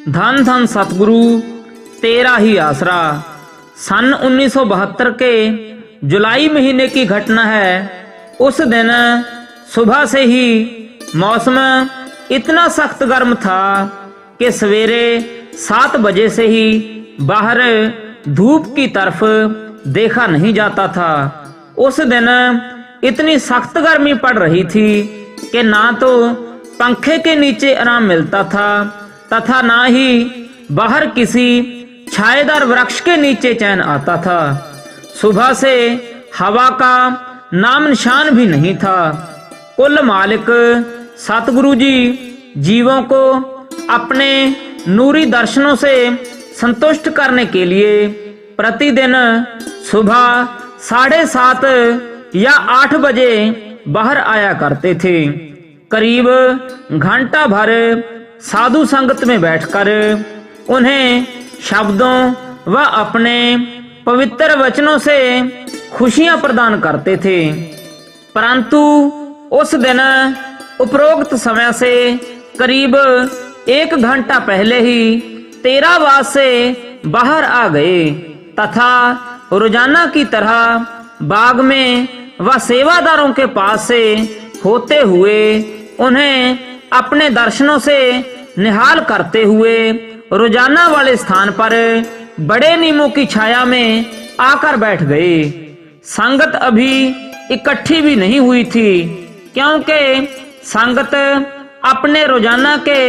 धन धन सतगुरु तेरा ही आसरा। सन 1972 के जुलाई महीने की घटना है। उस दिन सुबह से ही मौसम इतना सख्त गर्म था कि सवेरे 7 बजे से ही बाहर धूप की तरफ देखा नहीं जाता था। उस दिन इतनी सख्त गर्मी पड़ रही थी कि ना तो पंखे के नीचे आराम मिलता था तथा ना ही बाहर किसी छायेदार वृक्ष के नीचे चैन आता था। सुबह से हवा का नाम निशान भी नहीं था। कुल मालिक सतगुरु जी जीवों को अपने नूरी दर्शनों से संतुष्ट करने के लिए प्रतिदिन सुबह 7:30 या 8 बजे बाहर आया करते थे। करीब घंटा भर साधु संगत में बैठकर उन्हें शब्दों व अपने पवित्र वचनों से खुशियां प्रदान करते थे। परंतु उस दिन उपरोक्त समय से करीब 1 घंटा पहले ही तेरावास से बाहर आ गए तथा रोजाना की तरह बाग में व सेवादारों के पास से होते हुए उन्हें अपने दर्शनों से निहाल करते हुए रोजाना वाले स्थान पर बड़े नीमों की छाया में आकर बैठ गए। संगत अभी इकट्ठी भी नहीं हुई थी क्योंकि संगत अपने रोजाना के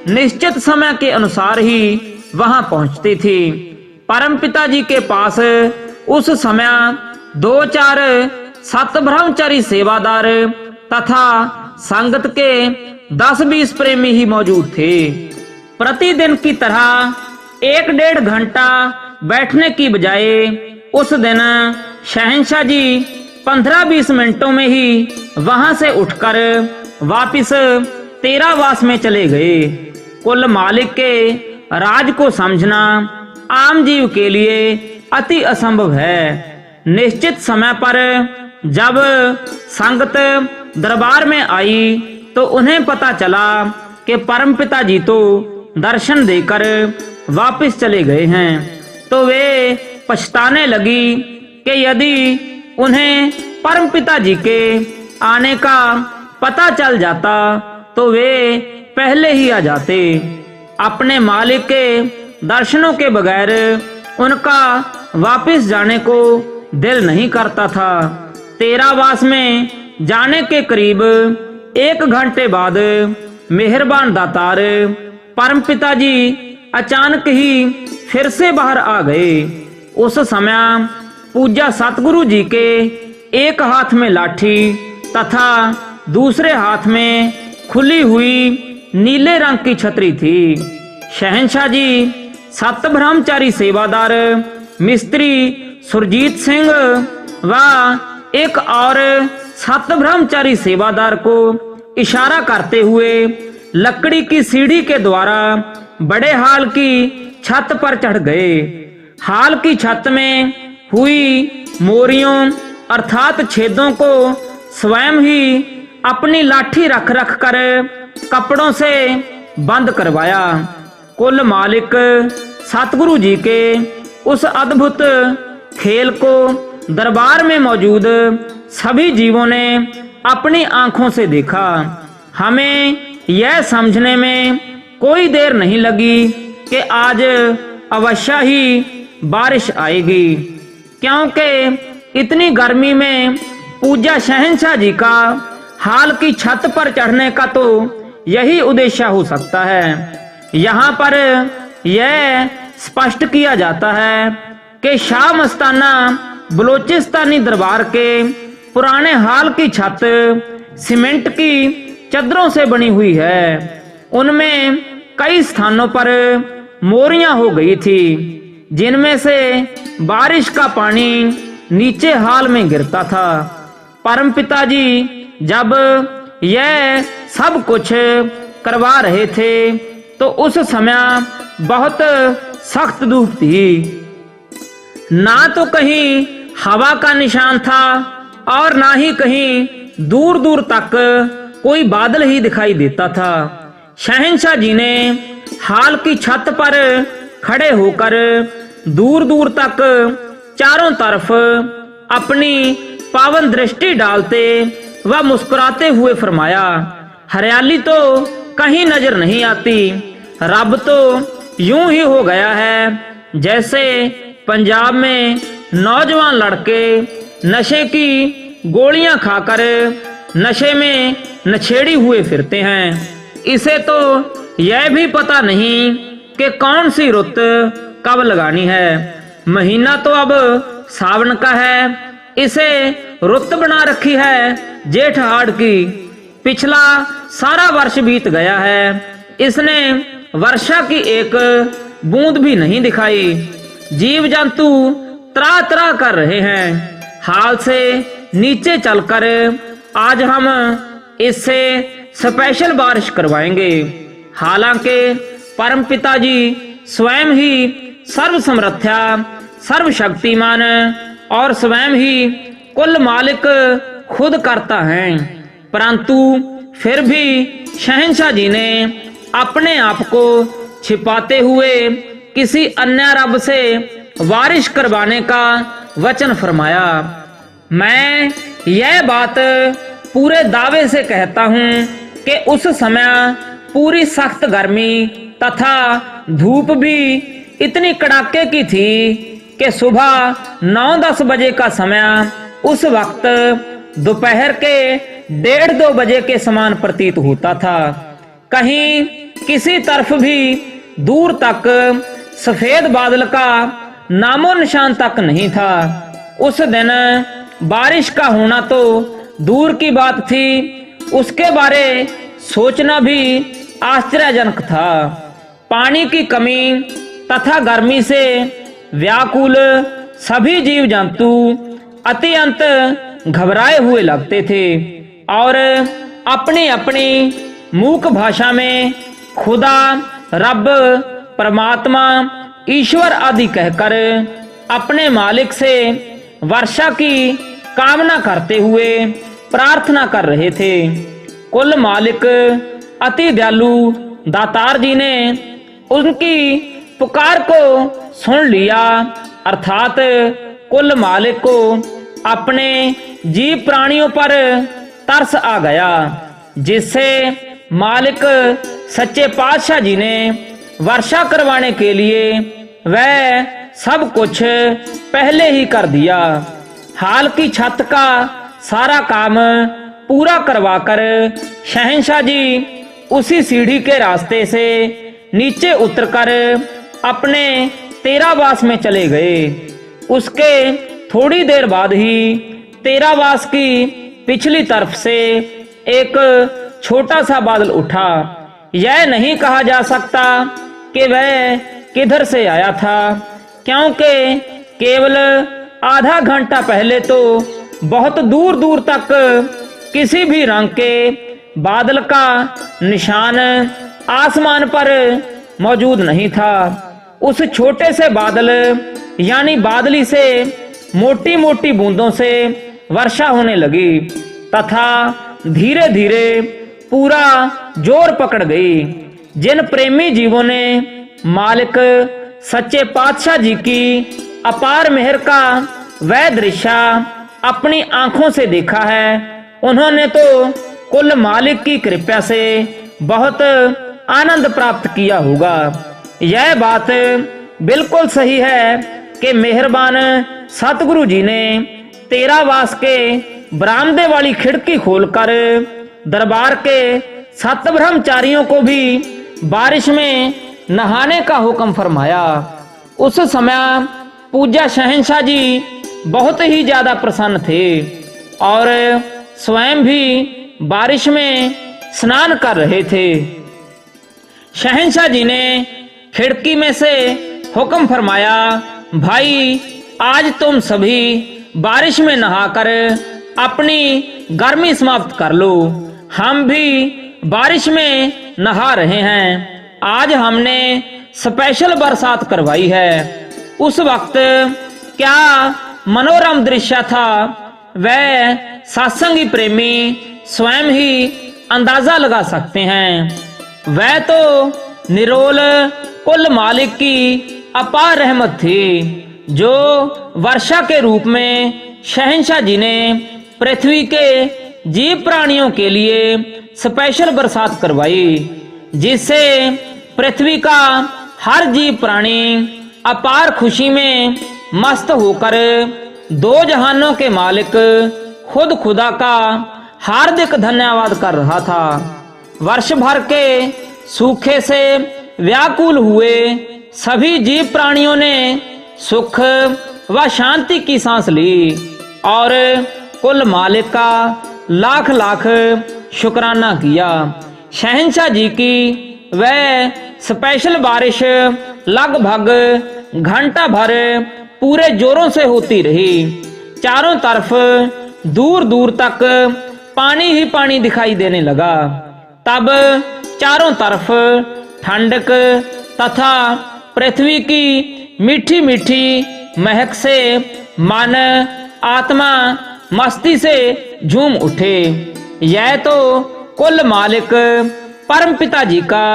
निश्चित समय के अनुसार ही वहां पहुंचती थी। परमपिता जी के पास उस समय 2-4 सत ब्रह्मचारी सेवादार तथा संगत के 10-20 प्रेमी ही मौजूद थे। प्रतिदिन की तरह 1-1.5 घंटा बैठने की बजाय उस दिन शहंशाह जी 15-20 मिनटों में ही वहां से उठकर वापिस तेरावास में चले गए। कुल मालिक के राज को समझना आम जीव के लिए अति असंभव है। निश्चित समय पर जब संगत दरबार में आई तो उन्हें पता चला कि परमपिता जी तो दर्शन देकर वापस चले गए हैं। तो वे पछताने लगी कि यदि उन्हें परमपिता जी के आने का पता चल जाता तो वे पहले ही आ जाते। अपने मालिक के दर्शनों के बगैर उनका वापस जाने को दिल नहीं करता था। तेरावास में जाने के करीब 1 घंटे बाद मेहरबान दातार परमपिता जी अचानक ही फिर से बाहर आ गए। उस समय पूज्य सतगुरु जी के एक हाथ में लाठी तथा दूसरे हाथ में खुली हुई नीले रंग की छतरी थी। शहंशाह जी 7 ब्रह्मचारी सेवादार मिस्त्री सुरजीत सिंह व एक और 7 ब्रह्मचारी सेवादार को इशारा करते हुए लकड़ी की सीढ़ी के द्वारा बड़े हाल की छत पर चढ़ गए। हाल की छत में हुई मोरियों अर्थात छेदों को स्वयं ही अपनी लाठी रख रख कर कपड़ों से बंद करवाया। कुल मालिक सतगुरु जी के उस अद्भुत खेल को दरबार में मौजूद सभी जीवों ने अपनी आंखों से देखा। हमें यह समझने में कोई देर नहीं लगी कि आज अवश्य ही बारिश आएगी, क्योंकि इतनी गर्मी में पूज्य शहंशाह जी का हाल की छत पर चढ़ने का तो यही उद्देश्य हो सकता है। यहाँ पर यह स्पष्ट किया जाता है कि शाह मस्ताना बलोचिस्तानी दरबार के पुराने हाल की छत सीमेंट की चद्दरों से बनी हुई है। उनमें कई स्थानों पर मोरियां हो गई थी जिनमें से बारिश का पानी नीचे हाल में गिरता था। परमपिता जी जब यह सब कुछ करवा रहे थे तो उस समय बहुत सख्त धूप थी। ना तो कहीं हवा का निशान था और ना ही कहीं दूर दूर तक कोई बादल ही दिखाई देता था। शहंशाह जी ने हाल की छत पर खड़े होकर दूर दूर तक चारों तरफ अपनी पावन दृष्टि डालते व मुस्कुराते हुए फरमाया, हरियाली तो कहीं नजर नहीं आती। रब तो यूं ही हो गया है जैसे पंजाब में नौजवान लड़के नशे की गोलियां खाकर नशे में नछेड़ी हुए फिरते हैं। इसे तो यह भी पता नहीं कि कौन सी रुत कब लगानी है। महीना तो अब सावन का है, इसे रुत बना रखी है जेठ हाड़ की। पिछला सारा वर्ष बीत गया है, इसने वर्षा की एक बूंद भी नहीं दिखाई। जीव जंतु त्रा त्रा कर रहे हैं। हाल से नीचे चलकर आज हम इससे स्पेशल बारिश करवाएंगे। हालांकि परम पिताजी स्वयं ही सर्व समर्थ्या, सर्व शक्तिमान और स्वयं ही कुल मालिक खुद करता है, परंतु फिर भी शहंशाह जी ने अपने आप को छिपाते हुए किसी अन्य रब से बारिश करवाने का वचन फरमाया। मैं यह बात पूरे दावे से कहता हूँ कि उस समय पूरी सख्त गर्मी तथा धूप भी इतनी कड़ाके की थी कि सुबह 9-10 बजे का समय उस वक्त दोपहर के 1:30-2 बजे के समान प्रतीत होता था। कहीं किसी तरफ भी दूर तक सफेद बादल का नामो निशान तक नहीं था। उस दिन बारिश का होना तो दूर की बात थी, उसके बारे सोचना भी आश्चर्यजनक था। पानी की कमी तथा गर्मी से व्याकुल सभी जीव जंतु अत्यंत घबराए हुए लगते थे और अपनी अपनी मूक भाषा में खुदा, रब, परमात्मा, ईश्वर आदि कहकर अपने मालिक से वर्षा की कामना करते हुए प्रार्थना कर रहे थे। कुल मालिक अति दयालु दातार जी ने उनकी पुकार को सुन लिया, अर्थात कुल मालिक को अपने जीव प्राणियों पर तरस आ गया, जिससे मालिक सच्चे पातशाह जी ने वर्षा करवाने के लिए वह सब कुछ पहले ही कर दिया। हाल की छत का सारा काम पूरा करवाकर शहंशाह जी उसी सीढ़ी के रास्ते से नीचे उतरकर अपने तेरावास में चले गए। उसके थोड़ी देर बाद ही तेरावास की पिछली तरफ से एक छोटा सा बादल उठा। यह नहीं कहा जा सकता कि वह किधर से आया था, क्योंकि केवल आधा घंटा पहले तो बहुत दूर दूर तक किसी भी रंग के बादल का निशान आसमान पर मौजूद नहीं था। उस छोटे से बादल यानी बादली से मोटी मोटी बूंदों से वर्षा होने लगी तथा धीरे धीरे पूरा जोर पकड़ गई। जिन प्रेमी जीवों ने मालिक सच्चे पातशाह जी की अपार मेहर का वह दृश्य अपनी आंखों से देखा है, उन्होंने तो कुल मालिक की कृपा से बहुत आनंद प्राप्त किया होगा। यह बात बिल्कुल सही है कि मेहरबान सतगुरु जी ने तेरावास के बरामदे वाली खिड़की खोलकर दरबार के 7 ब्रह्मचारियों को भी बारिश में नहाने का हुक्म फरमाया। उस समय पूज्य शहंशाह जी बहुत ही ज्यादा प्रसन्न थे और स्वयं भी बारिश में स्नान कर रहे थे। शहंशाह जी ने खिड़की में से हुक्म फरमाया, भाई आज तुम सभी बारिश में नहाकर अपनी गर्मी समाप्त कर लो। हम भी बारिश में नहा रहे हैं। आज हमने स्पेशल बरसात करवाई है। उस वक्त क्या मनोरम दृश्य था, वह सत्संगी प्रेमी स्वयं ही अंदाजा लगा सकते हैं। वह तो निरोल कुल मालिक की अपार रहमत थी, जो वर्षा के रूप में शहंशाह जी ने पृथ्वी के जीव प्राणियों के लिए स्पेशल बरसात करवाई, जिससे पृथ्वी का हर जीव प्राणी अपार खुशी में मस्त होकर दो जहानों के मालिक खुद खुदा का हार्दिक धन्यवाद कर रहा था। वर्ष भर के सूखे से व्याकुल हुए सभी जीव प्राणियों ने सुख व शांति की सांस ली और कुल मालिक का लाख लाख शुक्राना किया। शहंशाह जी की वह स्पेशल बारिश लगभग घंटा भर पूरे जोरों से होती रही। चारों तरफ दूर दूर तक पानी ही पानी दिखाई देने लगा। तब चारों तरफ ठंडक तथा पृथ्वी की मीठी मीठी महक से मन आत्मा मस्ती से झूम उठे। यह तो कुल मालिक परम पिता जी का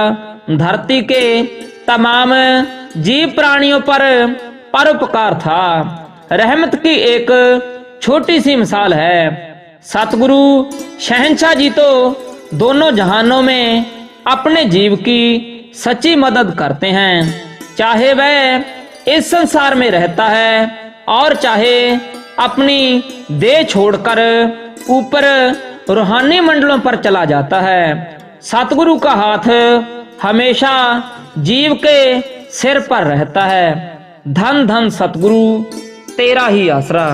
धरती के तमाम जीव प्राणियों पर परोपकार था। रहमत की एक छोटी सी मिसाल है। सतगुरु शहंशाह जी तो दोनों जहानों में अपने जीव की सच्ची मदद करते हैं, चाहे वह इस संसार में रहता है और चाहे अपनी देह छोड़कर ऊपर रूहानी मंडलों पर चला जाता है। सतगुरु का हाथ हमेशा जीव के सिर पर रहता है। धन धन सतगुरु तेरा ही आसरा।